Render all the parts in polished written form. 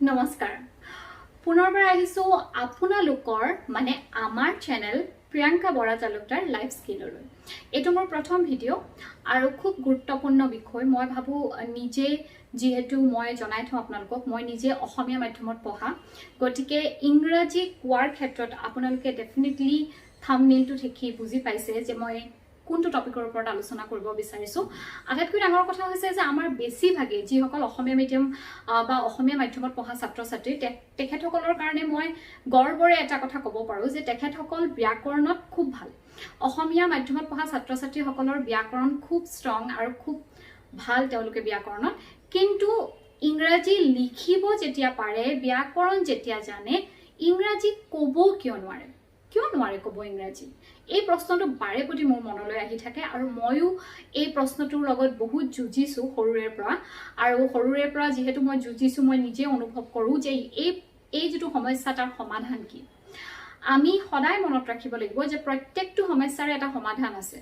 নমস্কাৰ পুনৰবাৰ আহিছো আপোনালোকৰ মানে আমাৰ চেনেল প্ৰিয়ংকা বৰা তালুকদাৰ লাইফ স্কিললৈ এটো মোৰ প্ৰথম ভিডিও আৰু খুব গুৰুত্বপূৰ্ণ বিষয় মই ভাবো নিজে যেহেতু মই জনাই থওঁ আপোনালোকক মই নিজে অসমীয়া মাধ্যমত পঢ়া গতিকে ইংৰাজী কোৱাৰ ক্ষেত্ৰত আপোনালোকে ডেফিনেটলি থাম্বনেইলটো দেখি বুজি পাইছে যে মই কোনটো টপিকৰ ওপৰত আলোচনা কৰিব বিচাৰিছো আটাইতকৈ ডাঙৰ কথা হৈছে যে আমাৰ বেছি ভাগে যিসকল অসমীয়া মিডিয়াম বা অসমীয়া মাধ্যমত পঢ়া ছাত্ৰ ছাত্ৰী তেখেতসকলৰ কাৰণে মই গৰ্বৰে এটা কথা ক'ব পাৰো যে তেখেতসকল ব্যাকৰণত খুব ভাল অসমীয়া মাধ্যমত পঢ়া ছাত্ৰ ছাত্ৰীসকলৰ ব্যাকৰণ খুব ষ্ট্ৰং আৰু খুব ভাল তেওঁলোকে ব্যাকৰণত কিন্তু ইংৰাজী লিখিব যেতিয়া পাৰে ব্যাকৰণ যেতিয়া জানে ইংৰাজী ক'ব কিয় নোৱাৰে ক'ব ইংৰাজী এই প্ৰশ্নটো বাৰে প্ৰতি মোৰ মনলৈ আহি থাকে আৰু ময়ো এই প্ৰশ্নটোৰ লগত বহুত যুজিছো সৰুৰে পৰা যেহেতু মই যুজিছো মই নিজে অনুভৱ কৰো যে এই যেটো সমস্যা তাৰ সমাধান কি আমি সদায় মনত ৰাখিব লাগিব যে প্ৰত্যেকটো সমস্যাৰ এটা সমাধান আছে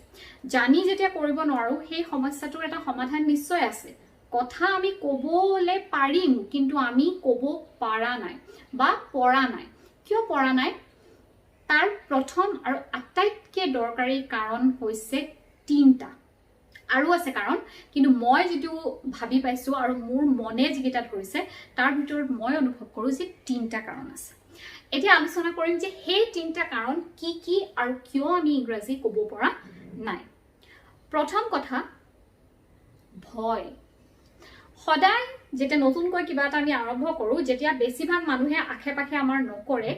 জানি যেতিয়া কৰিব নোৱাৰো সেই সমস্যাটোৰ এটা সমাধান নিশ্চয় আছে কথা আমি ক'বলে পাৰিম কিন্তু আমি ক'ব পাৰা নাই বা পৰা নাই কিয় পৰা নাই তাৰ প্ৰথম আৰু আটাইতকৈ দৰকাৰী কাৰণ হৈছে তিনটা আৰু আছে কাৰণ কিন্তু মই যেটো ভাবি পাইছো আৰু মোৰ মনে যিটা ধৰিছে তাৰ ভিতৰত মই অনুভৱ কৰো যে তিনটা কাৰণ আছে এতিয়া আলোচনা কৰিম যে সেই তিনটা কাৰণ কি আৰু কিয় আমি ইংৰাজী ক'ব পৰা নাই প্ৰথম কথা ভয় সদায় যেটা নতুনকৈ কিবা এটা আমি আৰম্ভ কৰো যেতিয়া বেছিভাগ মানুহে আখে-পাখে আমাৰ নকৰে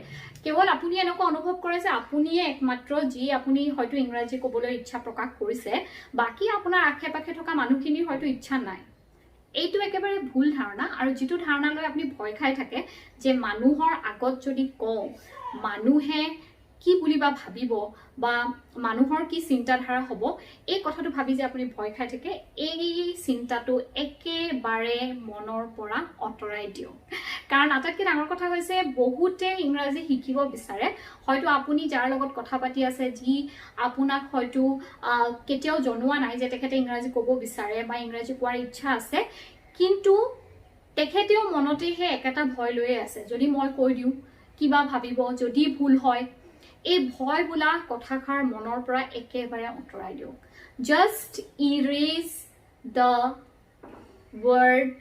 কেৱল আপুনি এনেকুৱা অনুভৱ কৰে যে আপুনিয়ে একমাত্ৰ যি আপুনি হয়তো ইংৰাজী ক'বলৈ ইচ্ছা প্ৰকাশ কৰিছে বাকি আপোনাৰ আখে-পাখে থকা মানুহখিনিৰ হয়তো ইচ্ছা নাই এইটো একেবাৰে ভুল ধাৰণা আৰু যেটো ধাৰণালৈ আপুনি ভয় খাই থাকে যে মানুহৰ আগত যদি কওঁ মানুহে কি বুলিবা ভাবিব বা মানুহৰ কি চিন্তাধাৰা হ'ব এই কথাটো ভাবি যে আপুনি ভয় খাই থাকে এই চিন্তাটো একেবাৰে মনৰ পৰা অতৰাই দিও কাৰণ আটাইতকৈ ডাঙৰ কথা হৈছে বহুতে ইংৰাজী শিকিব বিচাৰে হয়তো আপুনি যাৰ লগত কথা পাতি আছে যি আপোনাক হয়তো কেতিয়াও জনোৱা নাই যে তেখেতে ইংৰাজী ক'ব বিচাৰে বা ইংৰাজী কোৱাৰ ইচ্ছা আছে কিন্তু তেখেতেও মনতে হে একেটা ভয় লৈ আছে যদি মই কৈ দিও কিবা ভাবিব যদি ভুল হয় এই ভয় বোলা কথাখাৰ মনৰ পৰা একেবাৰে অতৰাই দিওক just erase the word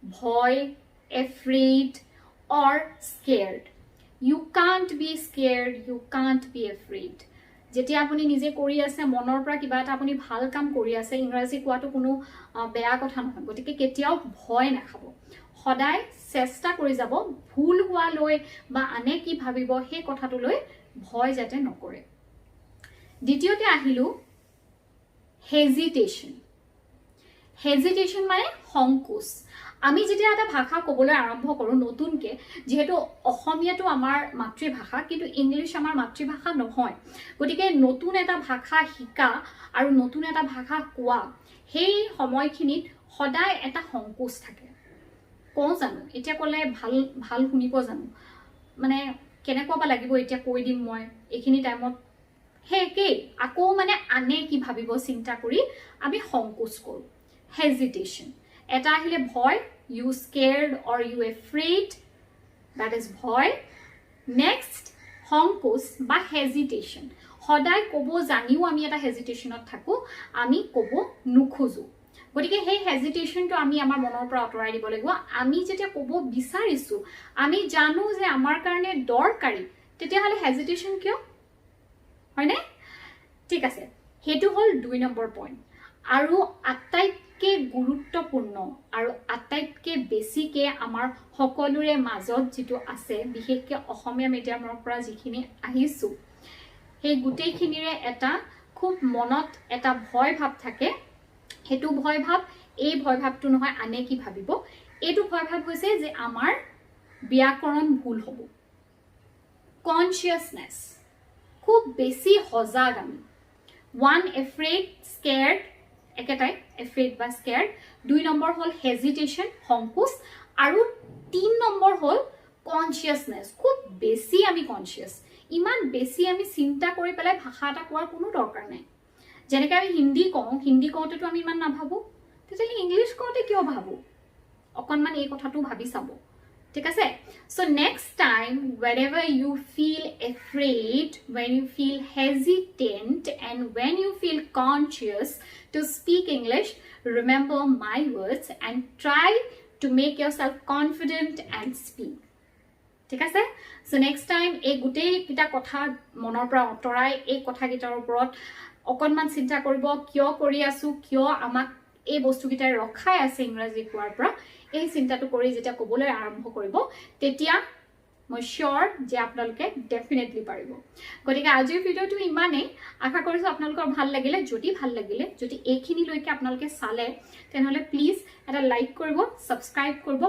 ভয় afraid or scared you can't be scared you can't be afraid যেতিয়া আপুনি নিজে কৰি আছে মনৰ পৰা কিবা এটা আপুনি ভাল কাম কৰি আছে ইংৰাজী কোৱাটো কোনো বেয়া কথা নহয় গতিকে কেতিয়াও ভয় নাখাব সদায় চেষ্টা কৰি যাব ভুল হোৱা লৈ বা আনে কি ভাবিব সেই কথাটো লৈ ভয় যাতে নকৰে দ্বিতীয়তে আহিলো হেজিটেশন মানে সংকোচ আমি যেতিয়া এটা ভাষা ক'বলৈ আৰম্ভ কৰো নতুনকে যেহেতু অসমীয়াটো আমাৰ মাতৃভাষা কিন্তু ইংলিশ আমাৰ মাতৃভাষা নহয় গতিকে নতুন এটা ভাষা শিকা আৰু নতুন এটা ভাষা কোৱা সেই সময়খিনিত সদায় এটা সংকোচ থাকে কওঁ জানো এতিয়া ক'লে ভাল শুনিব জানো মানে কেনেকুৱা লাগিব এতিয়া কৈ দিম মই এইখিনি টাইমত হেকে আকৌ মানে আনে কি ভাবিব চিন্তা কৰি আমি সংকোচ কৰো হেজিটেশন এটা আহিলে ভয় you scared or you afraid that is ভয় next সংকোচ বা হেজিটেশন সদায় ক'ব জানিও আমি এটা হেজিটেশনত থাকো আমি ক'ব নুখোজো গতিকে সেই হেজিটেশনটো আমি আমাৰ মনৰ পৰা অতৰাই দিব লাগিব আমি যেতিয়া ক'ব বিচাৰিছো আমি জানো যে আমাৰ কাৰণে দৰকাৰী তেতিয়া হলে হেজিটেশন কিয় হয়নে ঠিক আছে হেতু হল 2 নম্বৰ পইণ্ট আৰু আটাইতকৈ গুৰুত্বপূৰ্ণ আৰু আটাইতকৈ বেছিকে আমাৰ সকলোৰে মাজত যেটো আছে বিশেষকৈ অসমীয়া মিডিয়ামৰ পৰা যিখিনি আহিছো সেই গুটেইখিনিৰে এটা খুব মনত এটা ভয় ভাব থাকে হেতু ভয় ভাব এই ভয় ভাবটো নহয় আনে কি ভাবিব এইটো ভয় ভাব হৈছে যে আমাৰ ব্যাকৰণ ভুল হ'ব কনসিয়াসনেস খুব বেছি হজাগ আমি one afraid scared একেটাই afraid বা scared 2 নম্বৰ হল হেজিটেশন সংকোচ আৰু 3 নম্বৰ হল কনসিয়াসনেস খুব বেছি আমি কনসিয়াস ইমান বেছি আমি চিন্তা কৰি পেলাই ভাষা এটা কোৱাৰ কোনো দৰকাৰ নাই যেনেকৈ আমি হিন্দী কওঁতেতো আমি ইমান নাভাবো তেতিয়াহ'লে ইংলিশ কওঁতে কিয় ভাবো অকণমান এই কথাটো ভাবি চাব ঠিক আছে? So next time, whenever you feel afraid, when you feel hesitant, and when you feel conscious to speak English, remember my words and try to make yourself confident and speak. ঠিক আছে? So next time, এই গোটেই কিটা কথা মনৰ পৰা অতৰাই এই কথা কিটাৰ ওপৰত অকনমান চিন্তা কৰিব, কিয় কৰি আছো, কিয় আমাক এই বস্তুকিটাই ৰখাই আছে ইংৰাজী কোৱাৰ পৰা, এই চিন্তাটো কৰি যেতিয়া ক'বলৈ আৰম্ভ কৰিব, তেতিয়া মই শিওৰ যে আপোনালোকে ডেফিনেটলি পাৰিব। গতিকে আজিৰ ভিডিঅ'টো ইমানেই। আশা কৰিছোঁ আপোনালোকৰ ভাল লাগিলে। যদি ভাল লাগিলে, যদি এইখিনিলৈকে আপোনালোকে চালে, তেনেহ'লে প্লিজ এটা লাইক কৰিব, ছাবস্ক্ৰাইব কৰিব,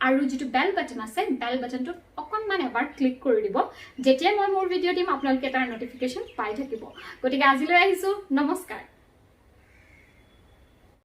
আৰু যিটো বেল বাটন আছে, বেল বাটনটোত অকণমান এবাৰ ক্লিক কৰি দিব। যেতিয়া মই মোৰ ভিডিঅ' দিম আপোনালোকে তাৰ নটিফিকেশ্যন পাই থাকিব। গতিকে আজিলৈ আহিছোঁ। নমস্কাৰ।